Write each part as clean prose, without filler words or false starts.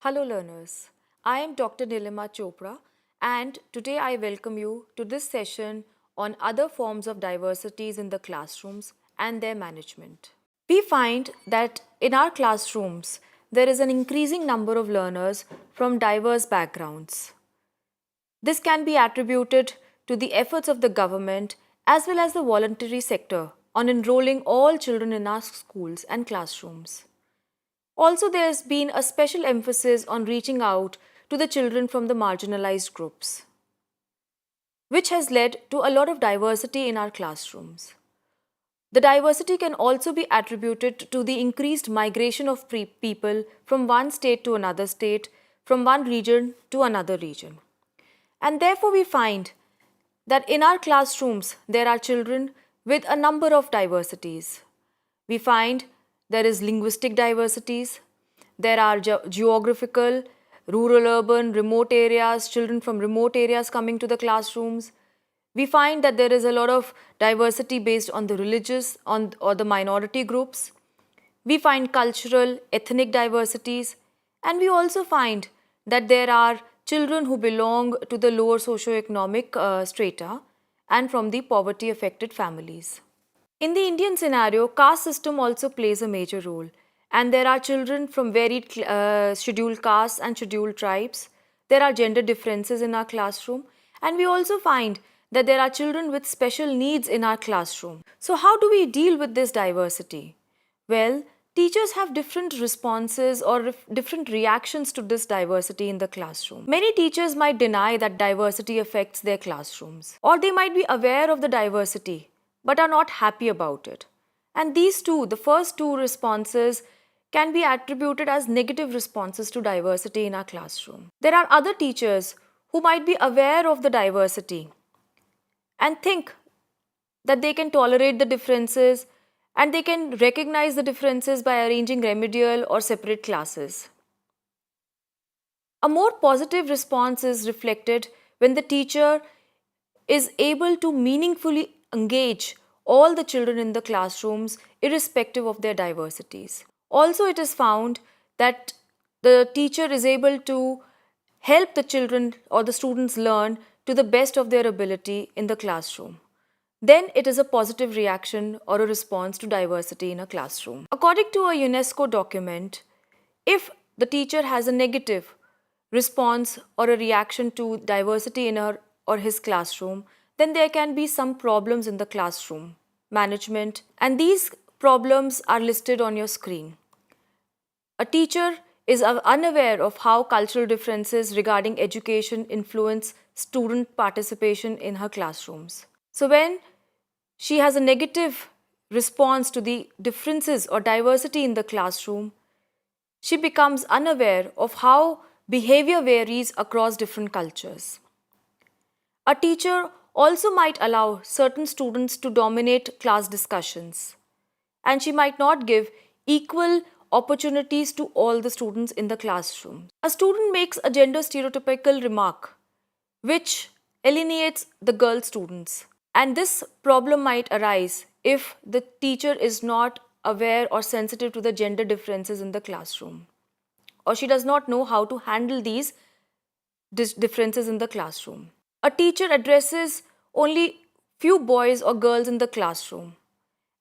Hello learners, I am Dr. Nilima Chopra and today I welcome you to this session on other forms of diversities in the classrooms and their management. We find that in our classrooms there is an increasing number of learners from diverse backgrounds. This can be attributed to the efforts of the government as well as the voluntary sector on enrolling all children in our schools and classrooms. Also, there's been a special emphasis on reaching out to the children from the marginalized groups, which has led to a lot of diversity in our classrooms. The diversity can also be attributed to the increased migration of people from one state to another state, from one region to another region. And therefore, we find that in our classrooms there are children with a number of diversities. We find there is linguistic diversities, there are geographical, rural, urban, remote areas, children from remote areas coming to the classrooms. We find that there is a lot of diversity based on the religious or the minority groups. We find cultural, ethnic diversities, and we also find that there are children who belong to the lower socioeconomic strata and from the poverty affected families. In the Indian scenario, caste system also plays a major role, and there are children from varied scheduled castes and scheduled tribes. There are gender differences in our classroom, and we also find that there are children with special needs in our classroom. So, how do we deal with this diversity? Well, teachers have different responses or different reactions to this diversity in the classroom. Many teachers might deny that diversity affects their classrooms, or they might be aware of the diversity but are not happy about it. And these two, the first two responses, can be attributed as negative responses to diversity in our classroom. There are other teachers who might be aware of the diversity and think that they can tolerate the differences and they can recognize the differences by arranging remedial or separate classes. A more positive response is reflected when the teacher is able to meaningfully engage all the children in the classrooms irrespective of their diversities. Also, it is found that the teacher is able to help the children or the students learn to the best of their ability in the classroom. Then it is a positive reaction or a response to diversity in a classroom. According to a UNESCO document, if the teacher has a negative response or a reaction to diversity in her or his classroom, then there can be some problems in the classroom management, and these problems are listed on your screen. A teacher is unaware of how cultural differences regarding education influence student participation in her classrooms. So, when she has a negative response to the differences or diversity in the classroom, she becomes unaware of how behavior varies across different cultures. A teacher also might allow certain students to dominate class discussions, and she might not give equal opportunities to all the students in the classroom. A student makes a gender stereotypical remark which alienates the girl students, and this problem might arise if the teacher is not aware or sensitive to the gender differences in the classroom, or she does not know how to handle these differences in the classroom. A teacher addresses only few boys or girls in the classroom,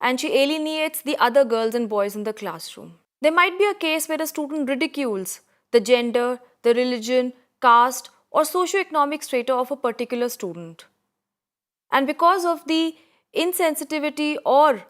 and she alienates the other girls and boys in the classroom. There might be a case where a student ridicules the gender, the religion, caste, or socioeconomic strata of a particular student. And because of the insensitivity or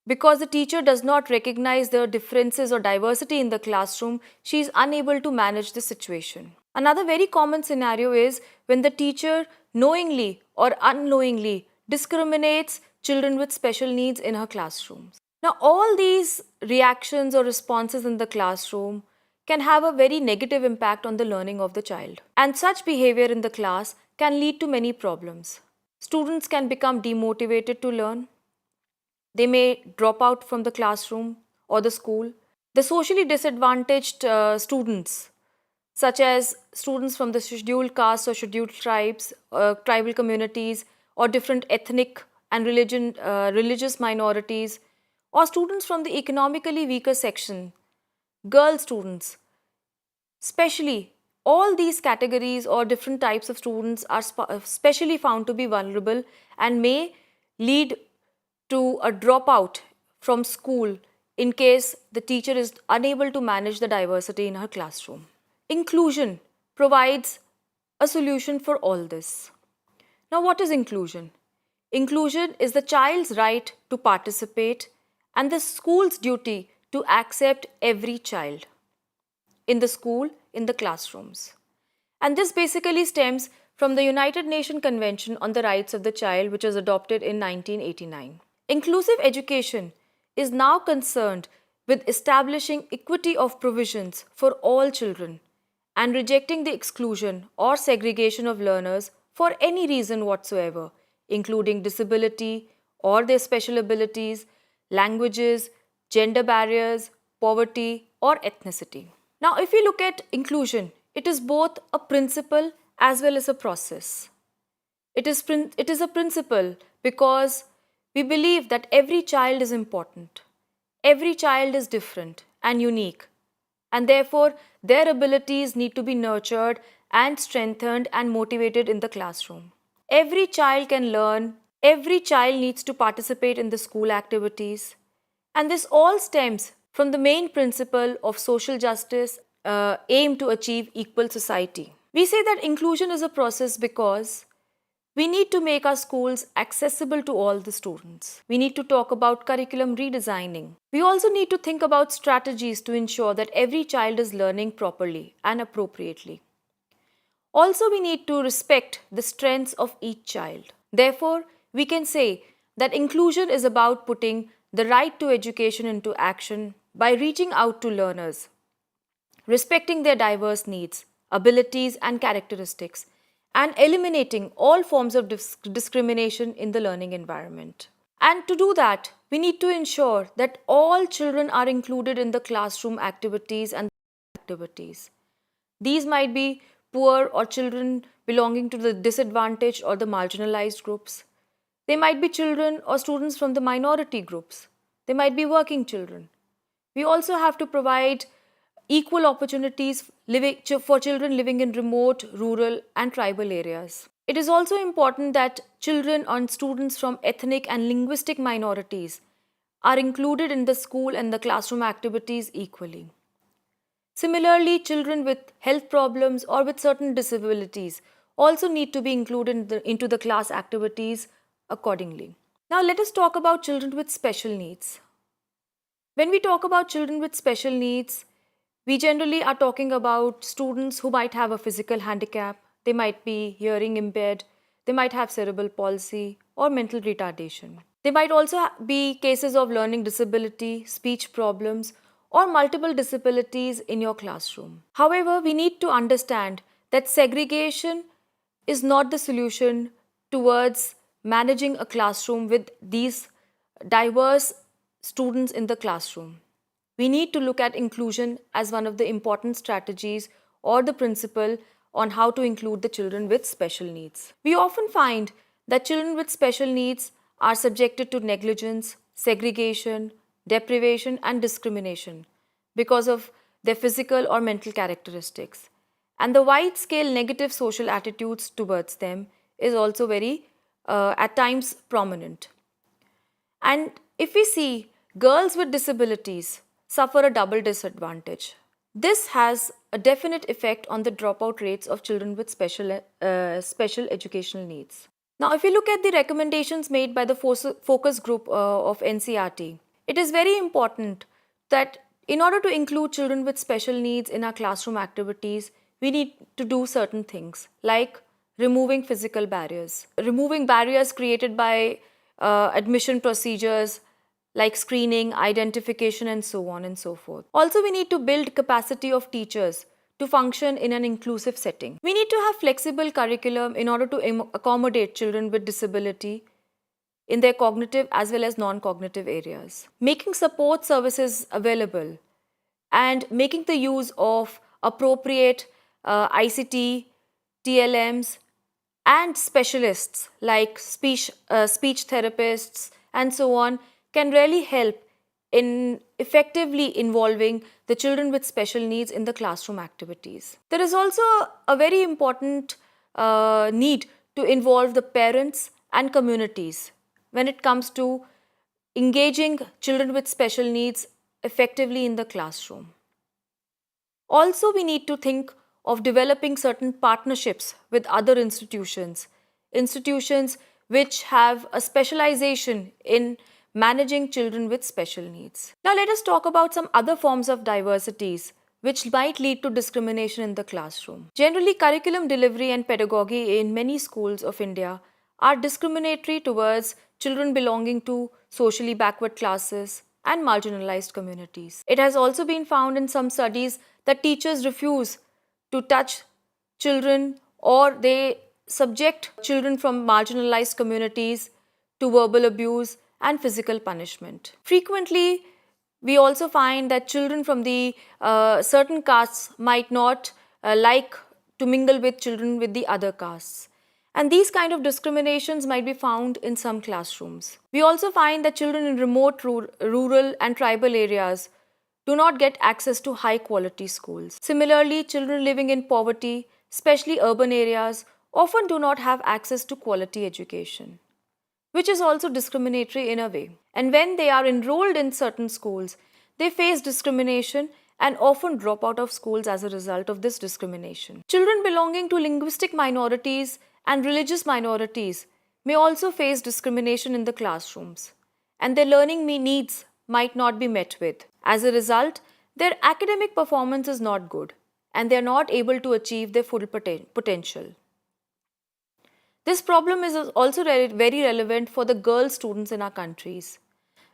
because the teacher does not recognize the differences or diversity in the classroom, she is unable to manage the situation. Another very common scenario is when the teacher knowingly or unknowingly discriminates children with special needs in her classrooms. Now, all these reactions or responses in the classroom can have a very negative impact on the learning of the child. And such behavior in the class can lead to many problems. Students can become demotivated to learn. They may drop out from the classroom or the school. The socially disadvantaged students, such as students from the scheduled castes or scheduled tribes, tribal communities, or different ethnic and religious minorities, or students from the economically weaker section, girl students, Especially, all these categories or different types of students are specially found to be vulnerable and may lead to a dropout from school in case the teacher is unable to manage the diversity in her classroom. Inclusion provides a solution for all this. Now, what is inclusion? Inclusion is the child's right to participate and the school's duty to accept every child in the school, in the classrooms. And this basically stems from the United Nations Convention on the Rights of the Child, which was adopted in 1989. Inclusive education is now concerned with establishing equity of provisions for all children and rejecting the exclusion or segregation of learners for any reason whatsoever, including disability or their special abilities, languages, gender barriers, poverty, or ethnicity. Now, if we look at inclusion, it is both a principle as well as a process. It is a principle because we believe that every child is important. Every child is different and unique, and therefore their abilities need to be nurtured and strengthened and motivated in the classroom. Every child can learn, every child needs to participate in the school activities, and this all stems from the main principle of social justice, aim to achieve equal society. We say that inclusion is a process because we need to make our schools accessible to all the students. We need to talk about curriculum redesigning. We also need to think about strategies to ensure that every child is learning properly and appropriately. Also, we need to respect the strengths of each child. Therefore, we can say that inclusion is about putting the right to education into action by reaching out to learners, respecting their diverse needs, abilities, and characteristics, and eliminating all forms of discrimination in the learning environment. And to do that, we need to ensure that all children are included in the classroom activities and activities. These might be poor or children belonging to the disadvantaged or the marginalized groups. They might be children or students from the minority groups. They might be working children. We also have to provide equal opportunities for children living in remote, rural, and tribal areas. It is also important that children and students from ethnic and linguistic minorities are included in the school and the classroom activities equally. Similarly, children with health problems or with certain disabilities also need to be included into the class activities accordingly. Now, let us talk about children with special needs. When we talk about children with special needs, we generally are talking about students who might have a physical handicap, they might be hearing impaired, they might have cerebral palsy or mental retardation. They might also be cases of learning disability, speech problems, or multiple disabilities in your classroom. However, we need to understand that segregation is not the solution towards managing a classroom with these diverse students in the classroom. We need to look at inclusion as one of the important strategies or the principle on how to include the children with special needs. We often find that children with special needs are subjected to negligence, segregation, deprivation, and discrimination because of their physical or mental characteristics. And the wide-scale negative social attitudes towards them is also very, at times, prominent. And if we see girls with disabilities suffer a double disadvantage. This has a definite effect on the dropout rates of children with special educational needs. Now, if you look at the recommendations made by the focus group of NCERT, it is very important that in order to include children with special needs in our classroom activities, we need to do certain things like removing physical barriers, removing barriers created by admission procedures like screening, identification, and so on and so forth. Also, we need to build capacity of teachers to function in an inclusive setting. We need to have flexible curriculum in order to accommodate children with disability in their cognitive as well as non-cognitive areas. Making support services available and making the use of appropriate ICT, TLMs, and specialists like speech therapists and so on can really help in effectively involving the children with special needs in the classroom activities. There is also a very important need to involve the parents and communities when it comes to engaging children with special needs effectively in the classroom. Also, we need to think of developing certain partnerships with other institutions, institutions which have a specialization in managing children with special needs. Now, let us talk about some other forms of diversities which might lead to discrimination in the classroom. Generally, curriculum delivery and pedagogy in many schools of India are discriminatory towards children belonging to socially backward classes and marginalized communities. It has also been found in some studies that teachers refuse to touch children or they subject children from marginalized communities to verbal abuse and physical punishment. Frequently, we also find that children from the certain castes might not like to mingle with children with the other castes. And these kind of discriminations might be found in some classrooms. We also find that children in remote rural and tribal areas do not get access to high quality schools. Similarly, children living in poverty, especially urban areas, often do not have access to quality education, which is also discriminatory in a way. And when they are enrolled in certain schools, they face discrimination and often drop out of schools as a result of this discrimination. Children belonging to linguistic minorities and religious minorities may also face discrimination in the classrooms, and their learning needs might not be met with. As a result, their academic performance is not good, and they are not able to achieve their full potential. This problem is also very relevant for the girl students in our countries.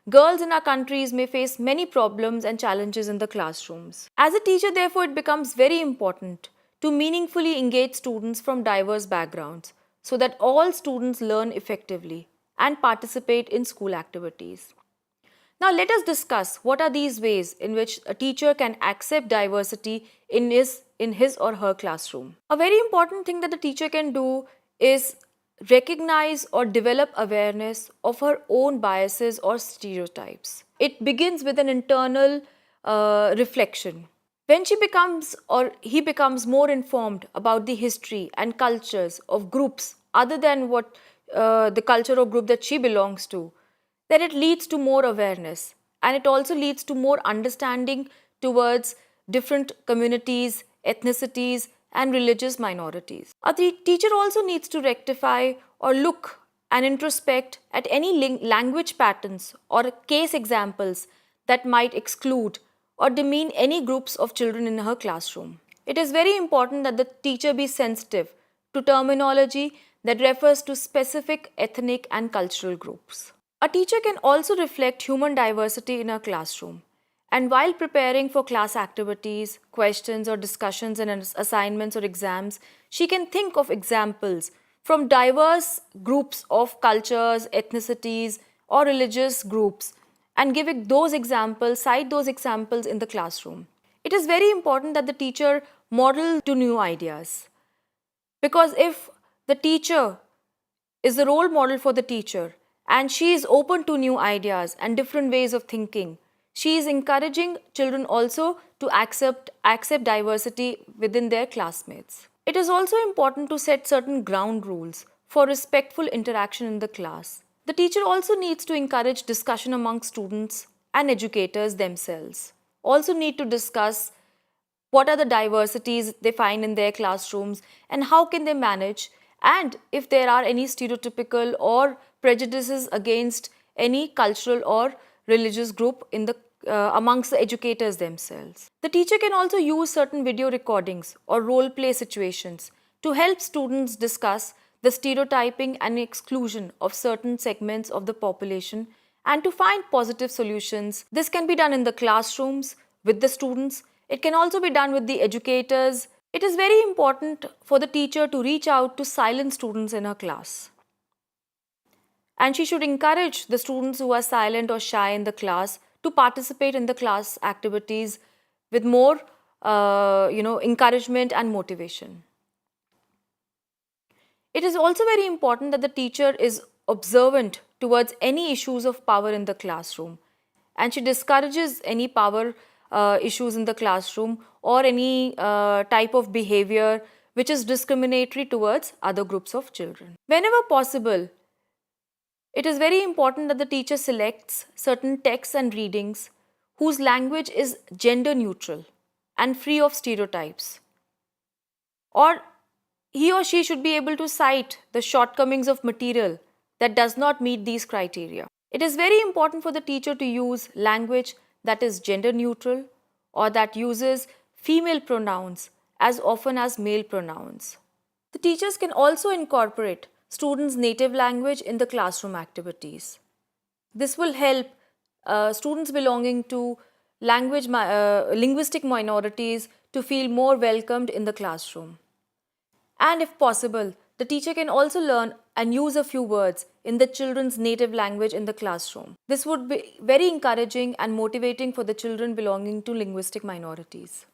Girls in our countries may face many problems and challenges in the classrooms. As a teacher, therefore, it becomes very important to meaningfully engage students from diverse backgrounds so that all students learn effectively and participate in school activities. Now, let us discuss what are these ways in which a teacher can accept diversity in his or her classroom. A very important thing that the teacher can do is recognize or develop awareness of her own biases or stereotypes. It begins with an internal reflection. When she becomes or he becomes more informed about the history and cultures of groups other than what the culture or group that she belongs to, then it leads to more awareness, and it also leads to more understanding towards different communities, ethnicities, and religious minorities. A teacher also needs to rectify or look and introspect at any language patterns or case examples that might exclude or demean any groups of children in her classroom. It is very important that the teacher be sensitive to terminology that refers to specific ethnic and cultural groups. A teacher can also reflect human diversity in her classroom. And while preparing for class activities, questions or discussions and assignments or exams, she can think of examples from diverse groups of cultures, ethnicities or religious groups and cite those examples in the classroom. It is very important that the teacher model to new ideas. Because if the teacher is the role model for the teacher and she is open to new ideas and different ways of thinking, she is encouraging children also to accept diversity within their classmates. It is also important to set certain ground rules for respectful interaction in the class. The teacher also needs to encourage discussion among students and educators themselves. Also need to discuss what are the diversities they find in their classrooms and how can they manage, and if there are any stereotypical or prejudices against any cultural or religious group in the amongst the educators themselves. The teacher can also use certain video recordings or role play situations to help students discuss the stereotyping and exclusion of certain segments of the population and to find positive solutions. This can be done in the classrooms with the students. It can also be done with the educators. It is very important for the teacher to reach out to silent students in her class. And she should encourage the students who are silent or shy in the class to participate in the class activities with more encouragement and motivation. It is also very important that the teacher is observant towards any issues of power in the classroom and she discourages any power issues in the classroom or any type of behavior which is discriminatory towards other groups of children. Whenever possible, it is very important that the teacher selects certain texts and readings whose language is gender neutral and free of stereotypes. Or he or she should be able to cite the shortcomings of material that does not meet these criteria. It is very important for the teacher to use language that is gender neutral or that uses female pronouns as often as male pronouns. The teachers can also incorporate students' native language in the classroom activities. This will help students belonging to linguistic minorities to feel more welcomed in the classroom. And if possible, the teacher can also learn and use a few words in the children's native language in the classroom. This would be very encouraging and motivating for the children belonging to linguistic minorities.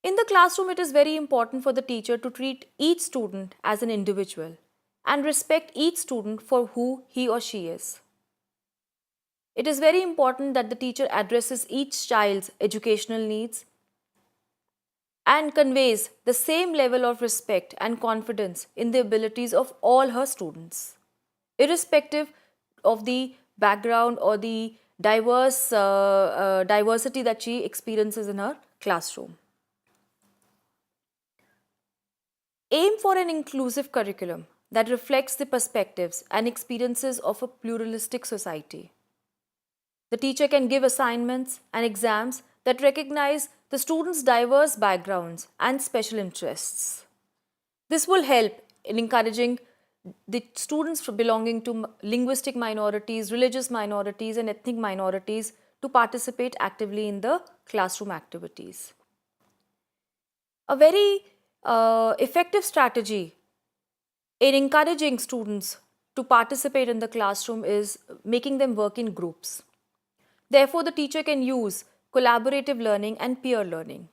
In the classroom, it is very important for the teacher to treat each student as an individual and respect each student for who he or she is. It is very important that the teacher addresses each child's educational needs and conveys the same level of respect and confidence in the abilities of all her students, irrespective of the background or the diversity that she experiences in her classroom. Aim for an inclusive curriculum that reflects the perspectives and experiences of a pluralistic society. The teacher can give assignments and exams that recognize the students' diverse backgrounds and special interests. This will help in encouraging the students belonging to linguistic minorities, religious minorities, and ethnic minorities to participate actively in the classroom activities. A very effective strategy in encouraging students to participate in the classroom is making them work in groups. Therefore, the teacher can use collaborative learning and peer learning.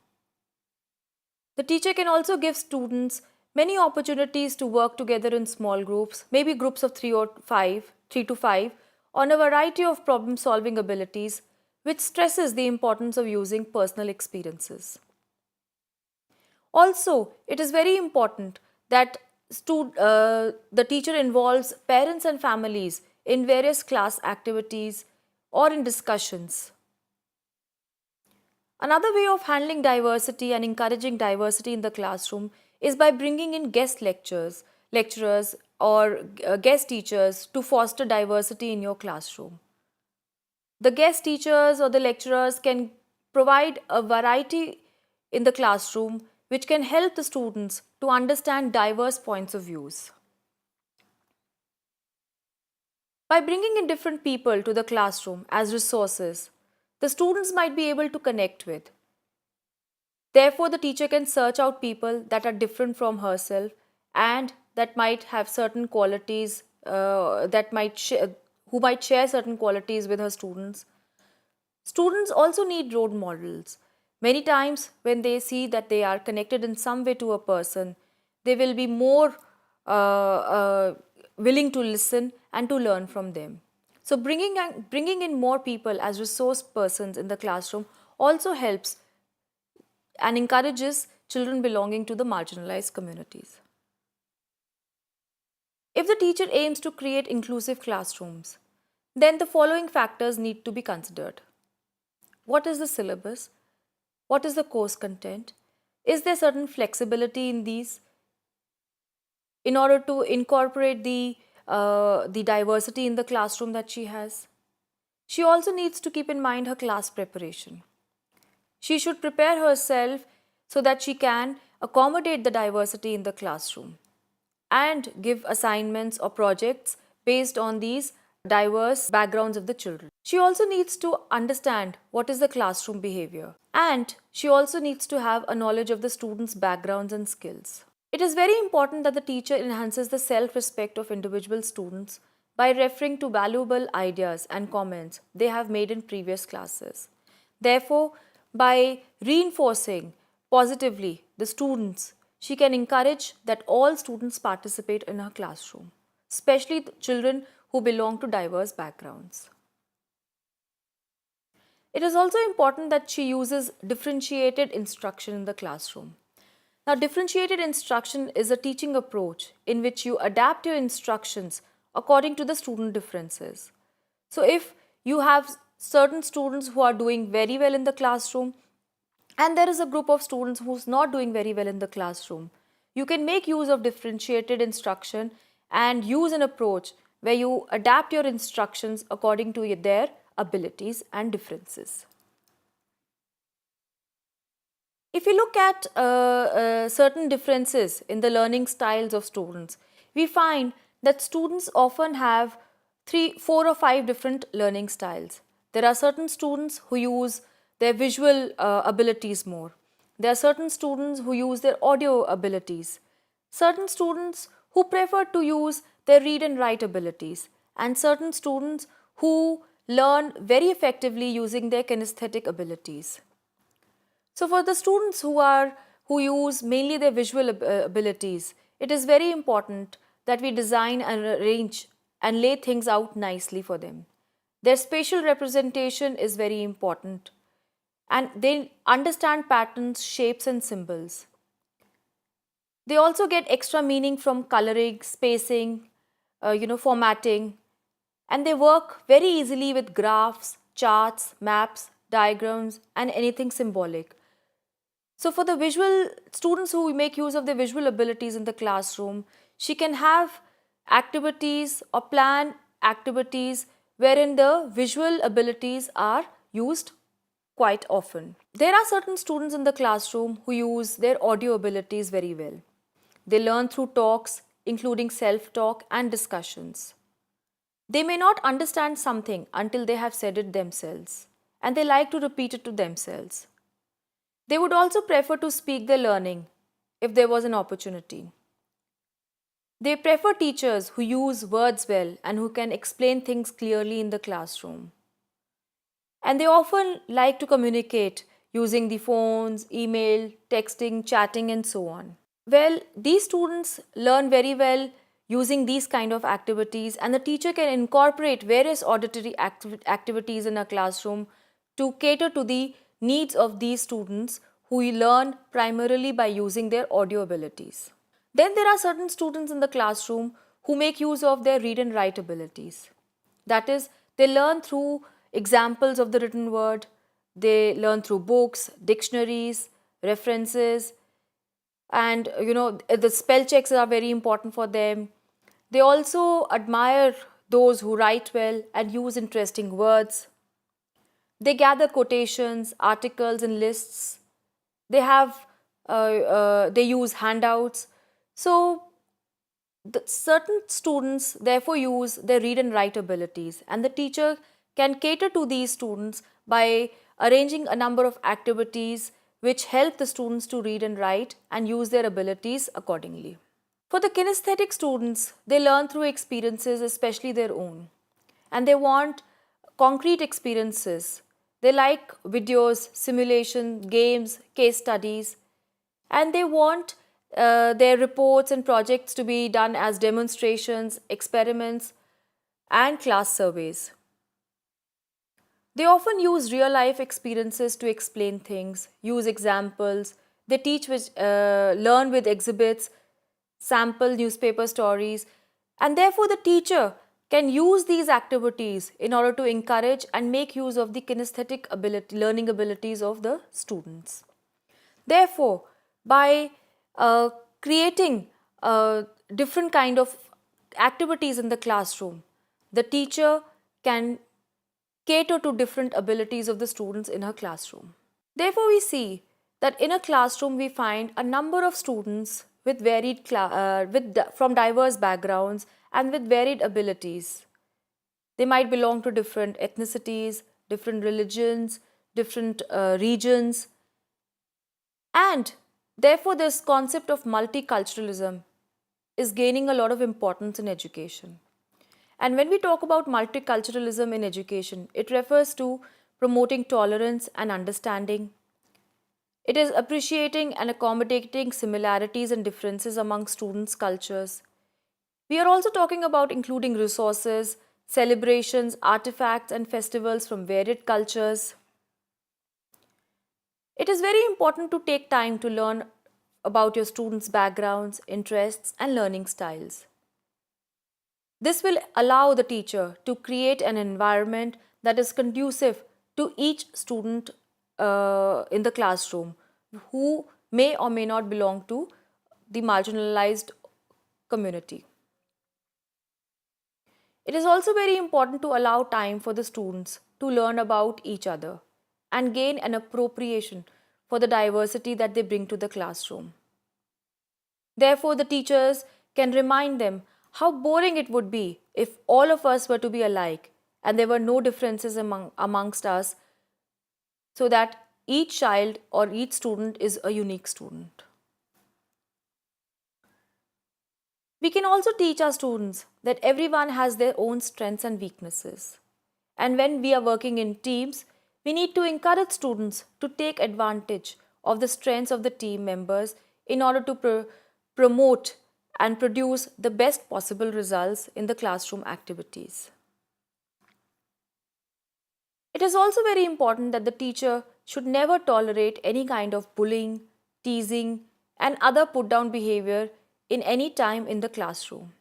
The teacher can also give students many opportunities to work together in small groups, maybe groups of 3 to 5, on a variety of problem-solving abilities, which stresses the importance of using personal experiences. Also, it is very important that the teacher involves parents and families in various class activities or in discussions. Another way of handling diversity and encouraging diversity in the classroom is by bringing in guest lecturers or guest teachers to foster diversity in your classroom. The guest teachers or the lecturers can provide a variety in the classroom which can help the students to understand diverse points of views. By bringing in different people to the classroom as resources, the students might be able to connect with. Therefore, the teacher can search out people that are different from herself and that might have certain qualities, who might share certain qualities with her students. Students also need role models. Many times when they see that they are connected in some way to a person, they will be more willing to listen and to learn from them. So bringing in more people as resource persons in the classroom also helps and encourages children belonging to the marginalized communities. If the teacher aims to create inclusive classrooms, then the following factors need to be considered. What is the syllabus? What is the course content? Is there certain flexibility in these in order to incorporate the diversity in the classroom that she has? She also needs to keep in mind her class preparation. She should prepare herself so that she can accommodate the diversity in the classroom and give assignments or projects based on these diverse backgrounds of the children. She also needs to understand what is the classroom behavior, and she also needs to have a knowledge of the students' backgrounds and skills. It is very important that the teacher enhances the self-respect of individual students by referring to valuable ideas and comments they have made in previous classes. Therefore, by reinforcing positively the students, she can encourage that all students participate in her classroom, especially the children who belong to diverse backgrounds. It is also important that she uses differentiated instruction in the classroom. Now, differentiated instruction is a teaching approach in which you adapt your instructions according to the student differences. So, if you have certain students who are doing very well in the classroom and there is a group of students who's not doing very well in the classroom, you can make use of differentiated instruction and use an approach where you adapt your instructions according to their abilities and differences. If you look at certain differences in the learning styles of students, we find that students often have 4 or 5 different learning styles. There are certain students who use their visual abilities more. There are certain students who use their audio abilities. Certain students who prefer to use their read and write abilities. And certain students who learn very effectively using their kinesthetic abilities. So for the students who use mainly their visual abilities, it is very important that we design and arrange and lay things out nicely for them. Their spatial representation is very important and they understand patterns, shapes and symbols. They also get extra meaning from coloring, spacing, formatting, and they work very easily with graphs, charts, maps, diagrams and anything symbolic. So for the visual students who make use of their visual abilities in the classroom, she can have activities or plan activities wherein the visual abilities are used quite often. There are certain students in the classroom who use their audio abilities very well. They learn through talks, including self-talk and discussions. They may not understand something until they have said it themselves, and they like to repeat it to themselves. They would also prefer to speak their learning if there was an opportunity. They prefer teachers who use words well and who can explain things clearly in the classroom. And they often like to communicate using the phones, email, texting, chatting and so on. Well, these students learn very well using these kind of activities and the teacher can incorporate various auditory activities in a classroom to cater to the needs of these students who learn primarily by using their audio abilities. Then there are certain students in the classroom who make use of their read and write abilities. That is, they learn through examples of the written word, they learn through books, dictionaries, references, and the spell checks are very important for them. They also admire those who write well and use interesting words. They gather quotations, articles and lists. They use handouts. So certain students therefore use their read and write abilities and the teacher can cater to these students by arranging a number of activities which help the students to read and write and use their abilities accordingly. For the kinesthetic students, they learn through experiences, especially their own, and they want concrete experiences. They like videos, simulation, games, case studies, and they want their reports and projects to be done as demonstrations, experiments, and class surveys. They often use real life experiences to explain things, use examples, they learn with exhibits, sample newspaper stories, and therefore the teacher can use these activities in order to encourage and make use of the kinesthetic learning abilities of the students. Therefore, by creating different kind of activities in the classroom, the teacher can cater to different abilities of the students in her classroom. Therefore, we see that in a classroom we find a number of students with from diverse backgrounds and with varied abilities. They might belong to different ethnicities, different religions, different regions, and therefore this concept of multiculturalism is gaining a lot of importance in education. And when we talk about multiculturalism in education, it refers to promoting tolerance and understanding. It is appreciating and accommodating similarities and differences among students' cultures. We are also talking about including resources, celebrations, artifacts, and festivals from varied cultures. It is very important to take time to learn about your students' backgrounds, interests, and learning styles. This will allow the teacher to create an environment that is conducive to each student in the classroom who may or may not belong to the marginalized community. It is also very important to allow time for the students to learn about each other and gain an appropriation for the diversity that they bring to the classroom. Therefore, the teachers can remind them how boring it would be if all of us were to be alike and there were no differences amongst us, so that each child or each student is a unique student. We can also teach our students that everyone has their own strengths and weaknesses. And when we are working in teams, we need to encourage students to take advantage of the strengths of the team members in order to promote and produce the best possible results in the classroom activities. It is also very important that the teacher should never tolerate any kind of bullying, teasing, and other put down behavior in any time in the classroom.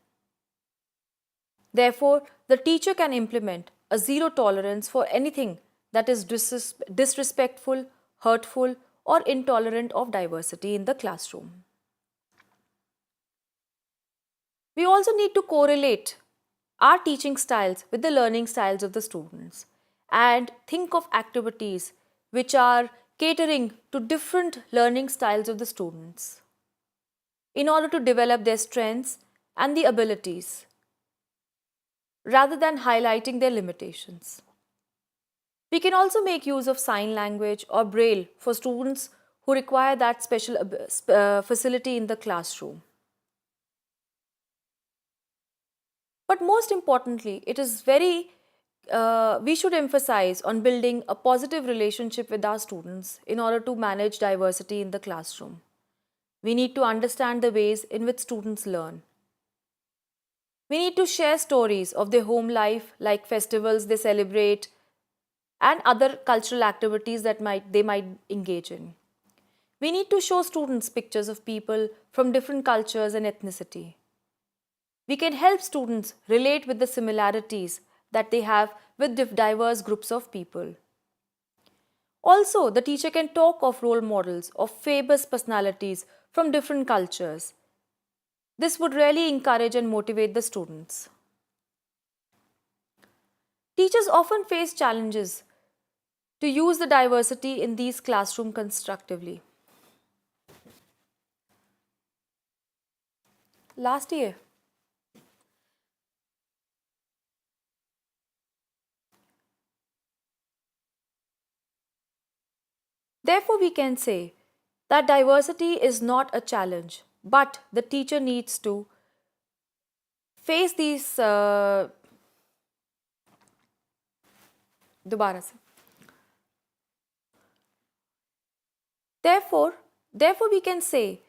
Therefore, the teacher can implement a zero tolerance for anything that is disrespectful, hurtful, or intolerant of diversity in the classroom. We also need to correlate our teaching styles with the learning styles of the students and think of activities which are catering to different learning styles of the students in order to develop their strengths and the abilities rather than highlighting their limitations. We can also make use of sign language or braille for students who require that special facility in the classroom. But most importantly, we should emphasize on building a positive relationship with our students in order to manage diversity in the classroom. We need to understand the ways in which students learn. We need to share stories of their home life, like festivals they celebrate and other cultural activities that they might engage in. We need to show students pictures of people from different cultures and ethnicity. We can help students relate with the similarities that they have with diverse groups of people. Also, the teacher can talk of role models of famous personalities from different cultures. This would really encourage and motivate the students. Teachers often face challenges to use the diversity in these classrooms constructively. Last year, therefore, we can say that diversity is not a challenge, but the teacher needs to face these. दोबारा से. Therefore, we can say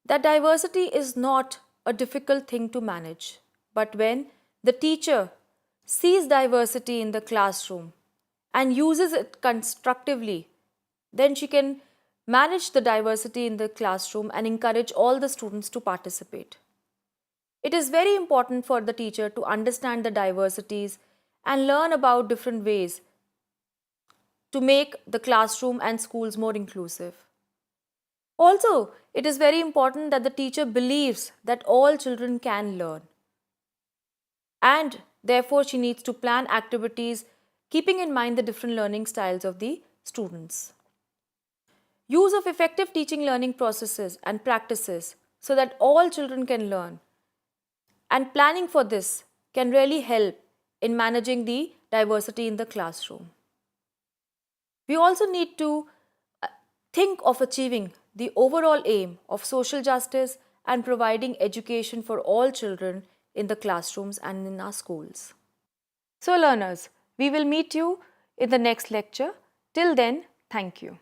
that diversity is not a difficult thing to manage, but when the teacher sees diversity in the classroom and uses it constructively, then she can manage the diversity in the classroom and encourage all the students to participate. It is very important for the teacher to understand the diversities and learn about different ways to make the classroom and schools more inclusive. Also, it is very important that the teacher believes that all children can learn. And therefore, she needs to plan activities keeping in mind the different learning styles of the students. Use of effective teaching learning processes and practices so that all children can learn. And planning for this can really help in managing the diversity in the classroom. We also need to think of achieving the overall aim of social justice and providing education for all children in the classrooms and in our schools. So learners, we will meet you in the next lecture. Till then, thank you.